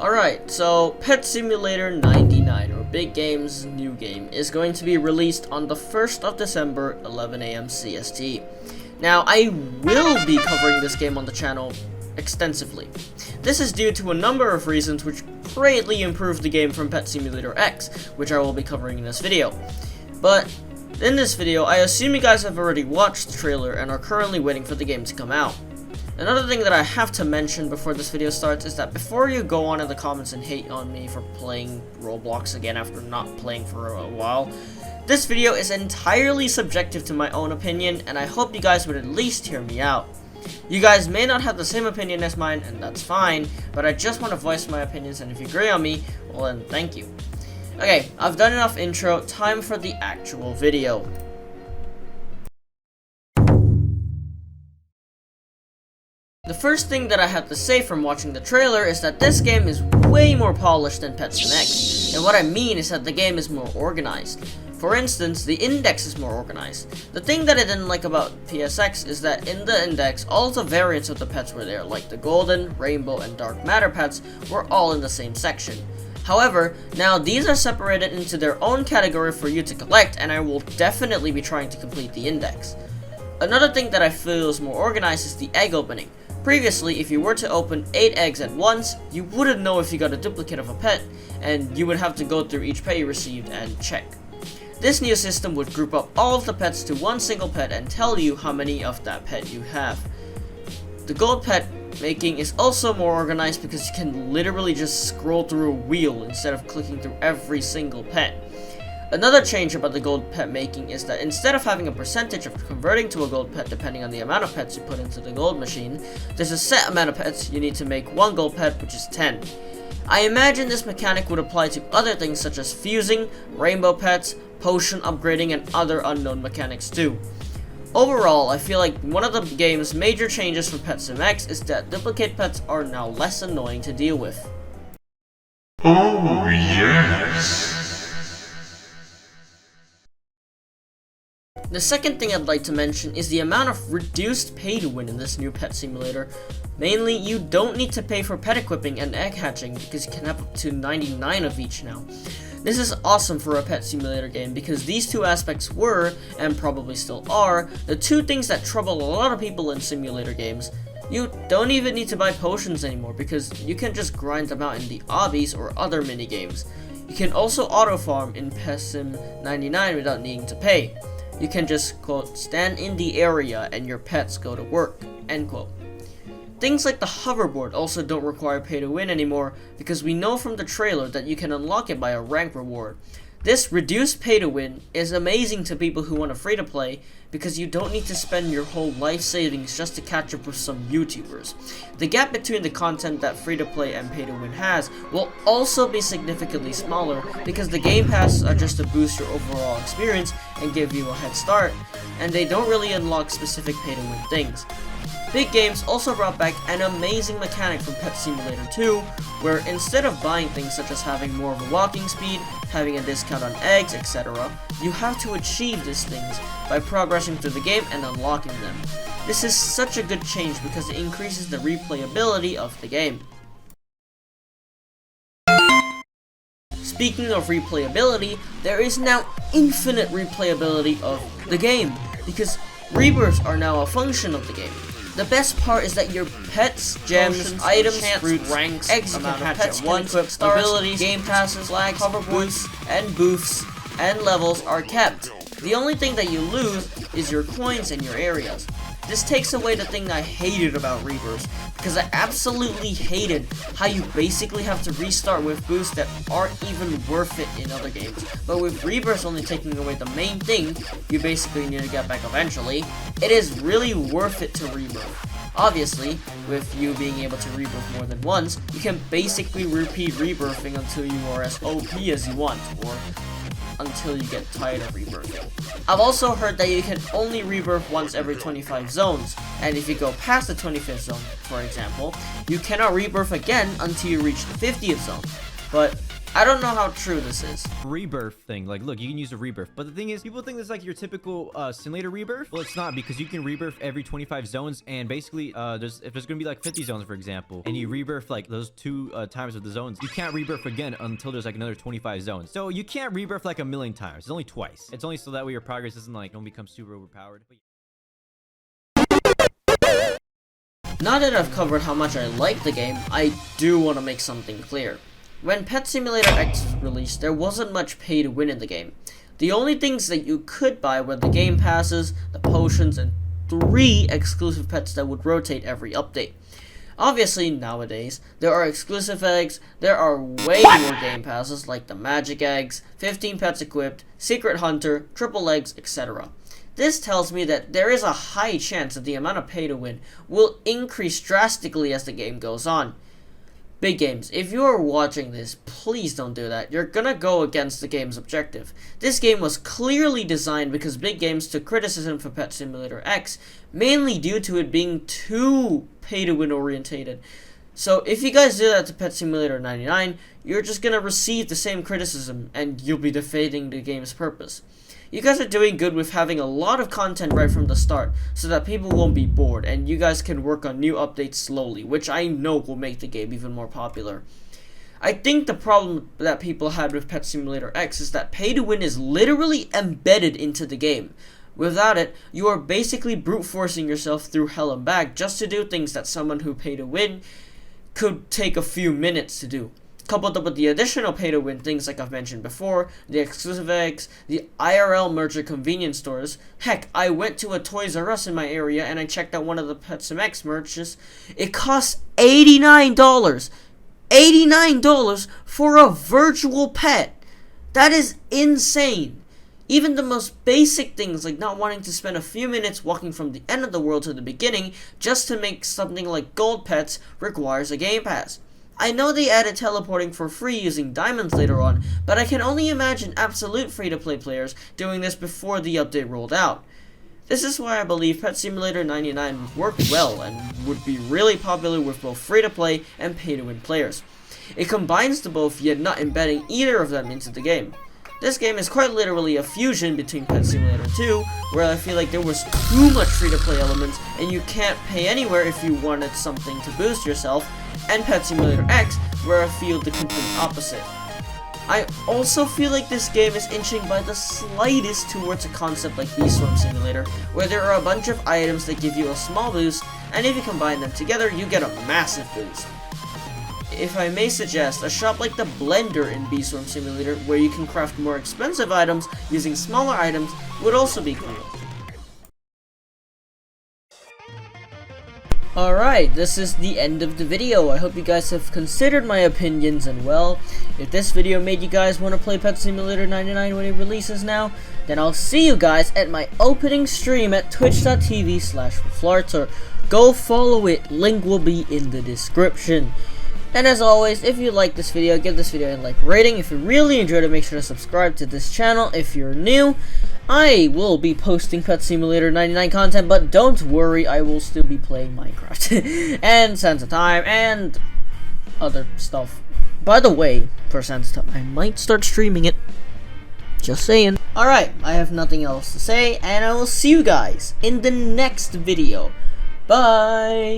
Alright, so Pet Simulator 99, or Big Game's new game, is going to be released on the 1st of December, 11 AM CST. Now, I will be covering this game on the channel extensively. This is due to a number of reasons which greatly improve the game from Pet Simulator X, which I will be covering in this video. But in this video, I assume you guys have already watched the trailer and are currently waiting for the game to come out. Another thing that I have to mention before this video starts is that before you go on in the comments and hate on me for playing Roblox again after not playing for a while, this video is entirely subjective to my own opinion, and I hope you guys would at least hear me out. You guys may not have the same opinion as mine, and that's fine, but I just want to voice my opinions, and if you agree on me, well then, thank you. Okay, I've done enough intro, time for the actual video. The first thing that I have to say from watching the trailer is that this game is way more polished than Pet Sim X, and what I mean is that the game is more organized. For instance, the index is more organized. The thing that I didn't like about PSX is that in the index, all the variants of the pets were there, like the golden, rainbow, and dark matter pets were all in the same section. However, now these are separated into their own category for you to collect, and I will definitely be trying to complete the index. Another thing that I feel is more organized is the egg opening. Previously, if you were to open 8 eggs at once, you wouldn't know if you got a duplicate of a pet, and you would have to go through each pet you received and check. This new system would group up all of the pets to one single pet and tell you how many of that pet you have. The gold pet making is also more organized because you can literally just scroll through a wheel instead of clicking through every single pet. Another change about the gold pet making is that instead of having a percentage of converting to a gold pet depending on the amount of pets you put into the gold machine, there's a set amount of pets you need to make one gold pet, which is 10. I imagine this mechanic would apply to other things such as fusing, rainbow pets, potion upgrading, and other unknown mechanics too. Overall, I feel like one of the game's major changes from Pet Sim X is that duplicate pets are now less annoying to deal with. Oh yes! The second thing I'd like to mention is the amount of reduced pay to win in this new pet simulator. Mainly, you don't need to pay for pet equipping and egg hatching because you can have up to 99 of each now. This is awesome for a pet simulator game because these two aspects were, and probably still are, the two things that trouble a lot of people in simulator games. You don't even need to buy potions anymore because you can just grind them out in the obbies or other minigames. You can also auto farm in Pet Sim 99 without needing to pay. You can just, quote, stand in the area and your pets go to work, end quote. Things like the hoverboard also don't require pay to win anymore because we know from the trailer that you can unlock it by a rank reward. This reduced pay to win is amazing to people who want a free to play because you don't need to spend your whole life savings just to catch up with some YouTubers. The gap between the content that free to play and pay to win has will also be significantly smaller because the game passes are just to boost your overall experience and give you a head start, and they don't really unlock specific pay to win things. Big Games also brought back an amazing mechanic from Pet Simulator 2, where instead of buying things such as having more of a walking speed, having a discount on eggs, etc., you have to achieve these things by progressing through the game and unlocking them. This is such a good change because it increases the replayability of the game. Speaking of replayability, there is now infinite replayability of the game, because rebirths are now a function of the game. The best part is that your pets, gems, items, fruits, ranks, eggs, amount of pets you can equip, abilities, game passes, flags, hoverboards, and boofs, and levels are kept. The only thing that you lose is your coins and your areas. This takes away the thing I hated about rebirths, because I absolutely hated how you basically have to restart with boosts that aren't even worth it in other games. But with rebirths only taking away the main thing, you basically need to get back eventually, it is really worth it to rebirth. Obviously, with you being able to rebirth more than once, you can basically repeat rebirthing until you are as OP as you want, or until you get tired of rebirthing. I've also heard that you can only rebirth once every 25 zones, and if you go past the 25th zone, for example, you cannot rebirth again until you reach the 50th zone. But I don't know how true this is. Rebirth thing. Like, look, you can use a rebirth. But the thing is, people think it's like your typical simulator rebirth. Well, it's not, because you can rebirth every 25 zones. And basically, if there's gonna be like 50 zones, for example, and you rebirth like those 2 times of the zones, you can't rebirth again until there's like another 25 zones. So you can't rebirth like a million times. It's only twice. It's only so that way your progress isn't like, don't become super overpowered. Now that I've covered how much I like the game, I do want to make something clear. When Pet Simulator X was released, there wasn't much pay to win in the game. The only things that you could buy were the game passes, the potions, and 3 exclusive pets that would rotate every update. Obviously, nowadays, there are exclusive eggs, there are way more game passes like the magic eggs, 15 pets equipped, secret hunter, triple eggs, etc. This tells me that there is a high chance that the amount of pay to win will increase drastically as the game goes on. Big Games, if you are watching this, please don't do that. You're gonna go against the game's objective. This game was clearly designed because Big Games took criticism for Pet Simulator X, mainly due to it being too pay-to-win orientated. So if you guys do that to Pet Simulator 99, you're just gonna receive the same criticism, and you'll be defeating the game's purpose. You guys are doing good with having a lot of content right from the start, so that people won't be bored, and you guys can work on new updates slowly, which I know will make the game even more popular. I think the problem that people had with Pet Simulator X is that pay to win is literally embedded into the game. Without it, you are basically brute forcing yourself through hell and back just to do things that someone who pay to win could take a few minutes to do. Coupled up with the additional pay-to-win things like I've mentioned before, the exclusive eggs, the IRL merger convenience stores. Heck, I went to a Toys R Us in my area and I checked out one of the PetSimX merches. It costs $89! $89 for a virtual pet! That is insane! Even the most basic things like not wanting to spend a few minutes walking from the end of the world to the beginning just to make something like gold pets requires a game pass. I know they added teleporting for free using diamonds later on, but I can only imagine absolute free-to-play players doing this before the update rolled out. This is why I believe Pet Simulator 99 would work well and would be really popular with both free-to-play and pay-to-win players. It combines the both, yet not embedding either of them into the game. This game is quite literally a fusion between Pet Simulator 2, where I feel like there was too much free-to-play elements and you can't pay anywhere if you wanted something to boost yourself, and Pet Simulator X, where I feel the complete opposite. I also feel like this game is inching by the slightest towards a concept like Beestorm Simulator, where there are a bunch of items that give you a small boost, and if you combine them together, you get a massive boost. If I may suggest, a shop like the Blender in Beestorm Simulator, where you can craft more expensive items using smaller items, would also be cool. Alright, this is the end of the video. I hope you guys have considered my opinions, and well, if this video made you guys want to play Pet Simulator 99 when it releases now, then I'll see you guys at my opening stream at twitch.tv/Flarter. Go follow it, link will be in the description. And as always, if you like this video, give this video a like rating. If you really enjoyed it, make sure to subscribe to this channel if you're new. I will be posting Pet Simulator 99 content, but don't worry, I will still be playing Minecraft and Sands of Time and other stuff. By the way, for Sands of Time, I might start streaming it. Just saying. Alright, I have nothing else to say, and I will see you guys in the next video. Bye!